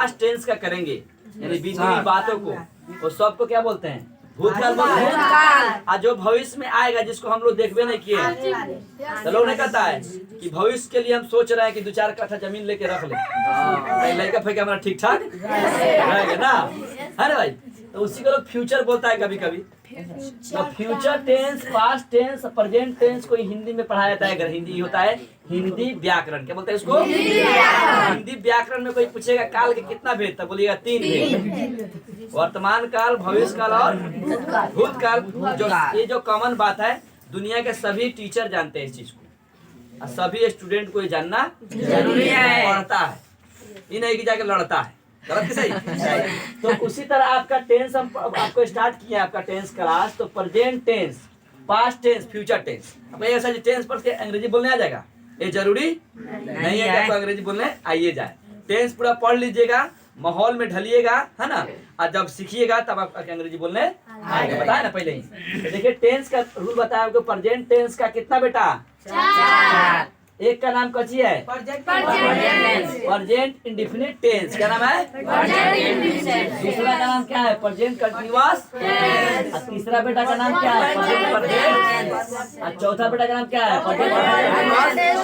Past tense का करेंगे यानी बीती हुई बातों को, वो सबको क्या बोलते हैं? भूतकाल बोलते हैं। और जो भविष्य में आएगा जिसको हम लोग देखबे नहीं किए हैं, तो लोग नहीं कहता है कि भविष्य के लिए हम सोच रहे हैं कि 2-4 कट्ठा जमीन लेके रख ले, लड़का फेंके हमारा ठीक ठाक रहेगा ना, है ना भाई? तो उसी को लोग फ्यूचर बोलता है कभी कभी। तो future tense, past tense, present tense को हिंदी में पढ़ाया जाता है। अगर हिंदी होता है हिंदी व्याकरण, क्या बोलते हैं इसको? हिंदी व्याकरण में कोई पूछेगा काल के कितना भेद, तो बोलिएगा 3 भेद, वर्तमान काल, भविष्य काल और भूतकाल। जो ये जो कॉमन बात है, दुनिया के सभी टीचर जानते हैं इस चीज को, और सभी स्टूडेंट को ये जानना जरूरी है। पढ़ता है, ये नहीं कि जाके लड़ता है, गलत कि सही? तो उसी तरह आपका टेंस हम आपको स्टार्ट किया आपका टेंस क्लास। तो present tense, past tense, future tense. अब ऐसा टेंस पढ़ के अंग्रेजी बोलने आ जाएगा, ये जरूरी नहीं है कि आपको अंग्रेजी बोलने आइए जाए। टेंस पूरा पढ़ लीजिएगा, माहौल में ढलिएगा, है ना, और जब सीखिएगा तब आपको अंग्रेजी बोलने आएगा। बताया ना पहले ही। तो देखिए टेंस का रूल बताया आपको। प्रेजेंट टेंस का कितना बेटा? 4। एक का नाम कौन है? Present indefinite tense. क्या नाम है? दूसरा का नाम क्या है? Present continuous. तीसरा बेटा का नाम क्या है? Present perfect. और चौथा बेटा का नाम क्या है? Present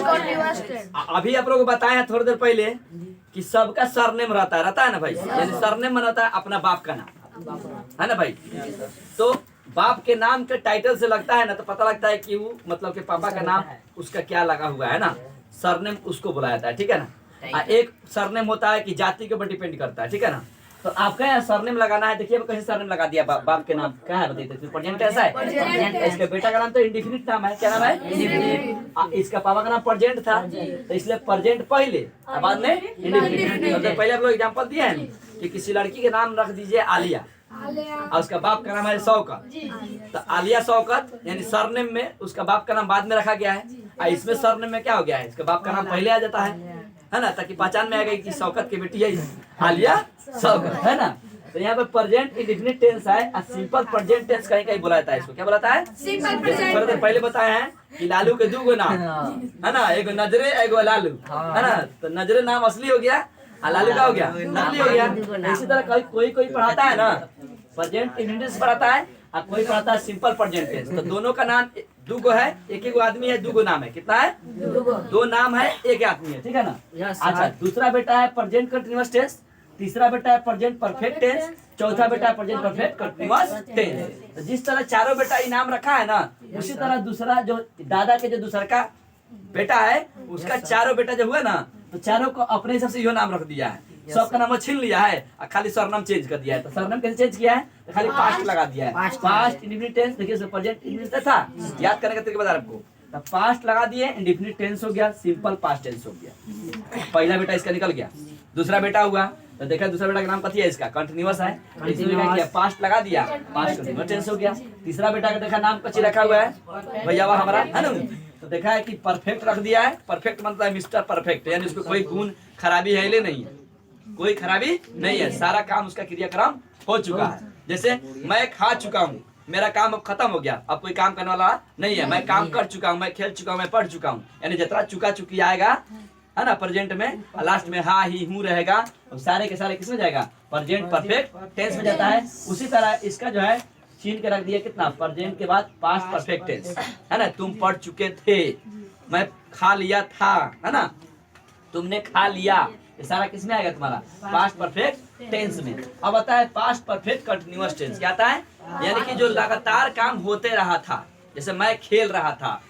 continuous. अभी आप लोगों को बताया थोड़ी देर पहले कि सबका सरनेम रहता है ना भाई? यानी सरनेम रहता है अपना बाप का नाम, है ना भाई? तो बाप के नाम के टाइटल से लगता है ना, तो पता लगता है कि वो मतलब कि पापा का नाम उसका क्या लगा हुआ है ना, सरनेम उसको बुलाया जाता है, ठीक है ना। एक सरनेम होता है कि जाति के ऊपर डिपेंड करता है, ठीक है ना। तो आपका यहाँ सरनेम लगाना है। देखिए कैसे सरनेम लगा दिया, बाप के नाम क्या है बताइए? प्रेजेंट ऐसा है। इसके बेटा का नाम तो इंडेफिनिट नाम है, क्या नाम है? इसका पापा का नाम प्रेजेंट था, तो इसलिए प्रेजेंट पहले, बाद में इंडेफिनिट। पहले आप लोग एग्जाम्पल दिए हैं कि किसी लड़की के नाम रख दीजिए आलिया, और उसका बाप का नाम है शौकत, तो आलिया शौकत यानी सरनेम में उसका बाप का नाम बाद में रखा गया है, और इसमें सरनेम में क्या हो गया है? इसका बाप का नाम पहले आ जाता है ना, ताकि पहचान में आ गई कि शौकत की बेटी है आलिया शौकत, है ना। तो यहाँ पे प्रेजेंट इंडेफिनिट टेंस है, और सिंपल प्रेजेंट टेंस कहीं कहीं बोला जाता है। इसको क्या बोलाता है? थोड़ी देर पहले बताया है कि लालू के 2 नाम है ना, एक नजरे एक लालू, है ना। तो नजरे नाम असली हो गया, लालू का हो गया नकली हो गया। इसी तरह कोई पढ़ाता है ना प्रेजेंट इंडेफिनिट पढ़ाता है, और कोई पढ़ाता है सिंपल प्रेजेंट टेंस। तो दोनों का नाम 2 है, एक आदमी है, 2 नाम है। कितना है? 2 नाम है, एक आदमी है, ठीक है ना। अच्छा, दूसरा बेटा है प्रेजेंट कंटीन्यूअस टेंस, तीसरा बेटा है प्रेजेंट परफेक्ट टेंस, चौथा बेटा है प्रेजेंट परफेक्ट कंटीन्यूअस टेंस। तो जिस तरह चारों बेटा इनाम रखा है ना, उसी तरह दूसरा जो दादा के जो दूसरा का बेटा है उसका चारों बेटा जो हुआ ना, तो चारों को अपने हिसाब से यो नाम रख दिया है। सबका नाम छीन लिया है और खाली सरनाम चेंज कर दिया है। तो सरनाम कैसे चेंज किया है? तो खाली पास्ट लगा दिया है। पास्ट इंडेफिनिट टेंस, देखिए प्रेजेंट इंडेफिनिट था, याद करने का तरीका बता रहा आपको। तो पास्ट लगा दिए, इंडेफिनिट टेंस हो गया, सिंपल पास्ट टेंस हो गया। पहला बेटा इसका निकल गया, दूसरा बेटा हुआ, तो देखा दूसरा बेटा का नाम कथी है? इसका कंटीन्यूअस है, इसलिए क्या पास्ट लगा दिया, पास्ट कंटीन्यूअस टेंस हो गया। तीसरा बेटा का देखा नाम कच्ची रखा हुआ है भैया हमारा, है ना, तो देखा है कि परफेक्ट रख दिया है। परफेक्ट मतलब है मिस्टर परफेक्ट, यानी उसको कोई गुण खराबी है ले नहीं है, कोई खराबी नहीं है, सारा काम उसका क्रियाक्रम हो चुका है। जैसे मैं खा चुका हूँ, मेरा काम अब खत्म हो गया, अब कोई काम करने वाला नहीं है, मैं काम कर चुका हूँ, मैं खेल चुका हूँ, मैं पढ़ चुका हूँ, यानी जितना चुका चुकी आएगा, है ना, प्रेजेंट में, लास्ट में हा ही हूँ रहेगा, और सारे के सारे किसमें जाएगा? प्रेजेंट परफेक्ट टेंस में जाता है। उसी तरह इसका जो है छीन के रख दिया कितना? प्रेजेंट के बाद पास्ट परफेक्ट टेंस, है ना। तुम पढ़ चुके थे, मैं खा लिया था, है ना, तुमने खा लिया, ये सारा किसमें आएगा तुम्हारा? पास्ट परफेक्ट टेंस में। अब आता है पास्ट परफेक्ट कंटीन्यूअस टेंस। क्या आता है? यानी कि जो लगातार काम होते रहा था, जैसे मैं खेल रहा था,